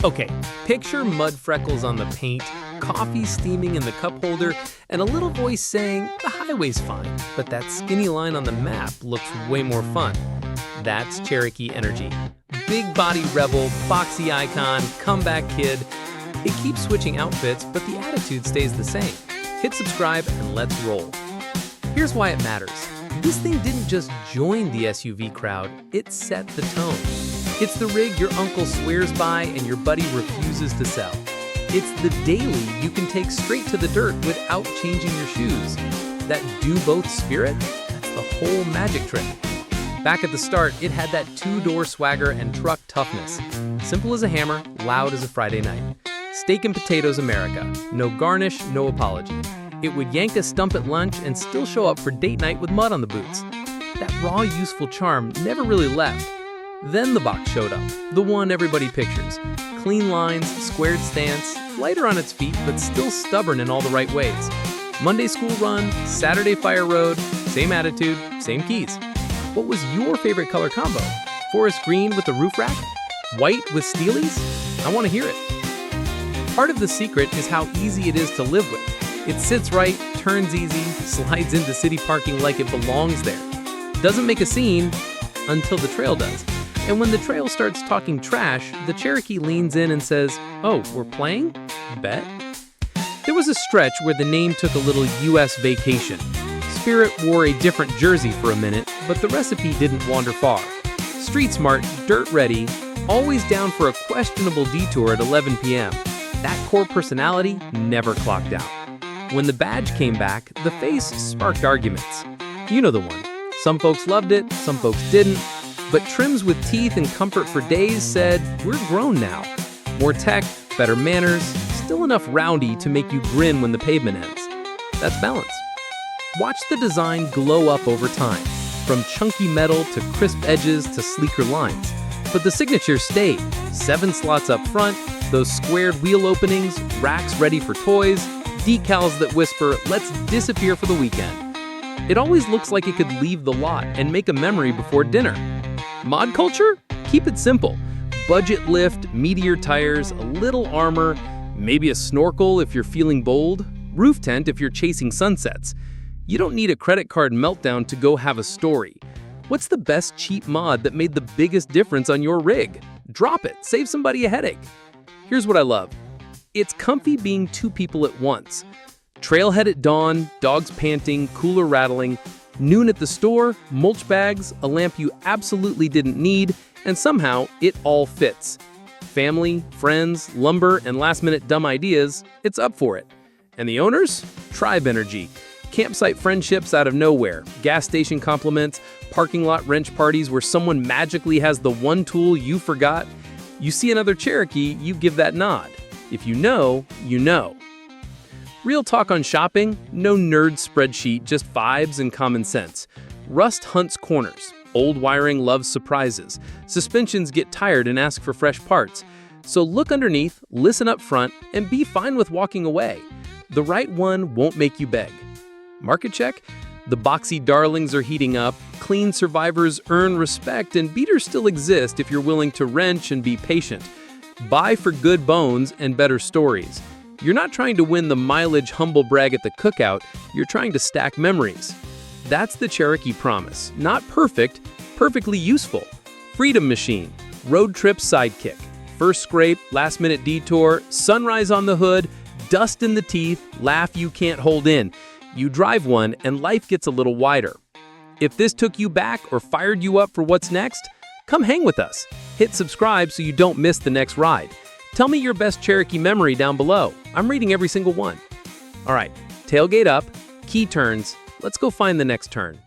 Okay, picture mud freckles on the paint, coffee steaming in the cup holder, and a little voice saying, the highway's fine, but that skinny line on the map looks way more fun. That's Cherokee energy. Big body rebel, boxy icon, comeback kid. It keeps switching outfits, but the attitude stays the same. Hit subscribe and let's roll. Here's why it matters. This thing didn't just join the SUV crowd, it set the tone. It's the rig your uncle swears by and your buddy refuses to sell. It's the daily you can take straight to the dirt without changing your shoes. That do-both spirit, that's the whole magic trick. Back at the start, it had that two-door swagger and truck toughness. Simple as a hammer, loud as a Friday night. Steak and potatoes America. No garnish, no apology. It would yank a stump at lunch and still show up for date night with mud on the boots. That raw, useful charm never really left. Then the box showed up, the one everybody pictures. Clean lines, squared stance, lighter on its feet, but still stubborn in all the right ways. Monday school run, Saturday fire road, same attitude, same keys. What was your favorite color combo? Forest green with the roof rack? White with steelies? I want to hear it. Part of the secret is how easy it is to live with. It sits right, turns easy, slides into city parking like it belongs there. Doesn't make a scene until the trail does. And when the trail starts talking trash, the Cherokee leans in and says, "Oh, we're playing? Bet." There was a stretch where the name took a little US vacation. Spirit wore a different jersey for a minute, but the recipe didn't wander far. Street smart, dirt ready, always down for a questionable detour at 11 p.m. That core personality never clocked out. When the badge came back, the face sparked arguments. You know the one. Some folks loved it, some folks didn't. But trims with teeth and comfort for days said, we're grown now. More tech, better manners, still enough rowdy to make you grin when the pavement ends. That's balance. Watch the design glow up over time, from chunky metal to crisp edges to sleeker lines. But the signature stayed. 7 slots up front, those squared wheel openings, racks ready for toys, decals that whisper, let's disappear for the weekend. It always looks like it could leave the lot and make a memory before dinner. Mod culture? Keep it simple. Budget lift, meatier tires, a little armor, maybe a snorkel if you're feeling bold, roof tent if you're chasing sunsets. You don't need a credit card meltdown to go have a story. What's the best cheap mod that made the biggest difference on your rig? Drop it, save somebody a headache. Here's what I love. It's comfy being two people at once. Trailhead at dawn, dogs panting, cooler rattling. Noon at the store, mulch bags, a lamp you absolutely didn't need, and somehow it all fits. Family, friends, lumber, and last-minute dumb ideas, it's up for it. And the owners? Tribe energy. Campsite friendships out of nowhere, gas station compliments, parking lot wrench parties where someone magically has the one tool you forgot. You see another Cherokee, you give that nod. If you know, you know. Real talk on shopping, no nerd spreadsheet, just vibes and common sense. Rust hunts corners. Old wiring loves surprises. Suspensions get tired and ask for fresh parts. So look underneath, listen up front, and be fine with walking away. The right one won't make you beg. Market check? The boxy darlings are heating up, clean survivors earn respect, and beaters still exist if you're willing to wrench and be patient. Buy for good bones and better stories. You're not trying to win the mileage humble brag at the cookout, you're trying to stack memories. That's the Cherokee promise. Not perfect, perfectly useful. Freedom machine, road trip sidekick, first scrape, last minute detour, sunrise on the hood, dust in the teeth, laugh you can't hold in. You drive one and life gets a little wider. If this took you back or fired you up for what's next, come hang with us. Hit subscribe so you don't miss the next ride. Tell me your best Cherokee memory down below. I'm reading every single one. All right, tailgate up, key turns. Let's go find the next turn.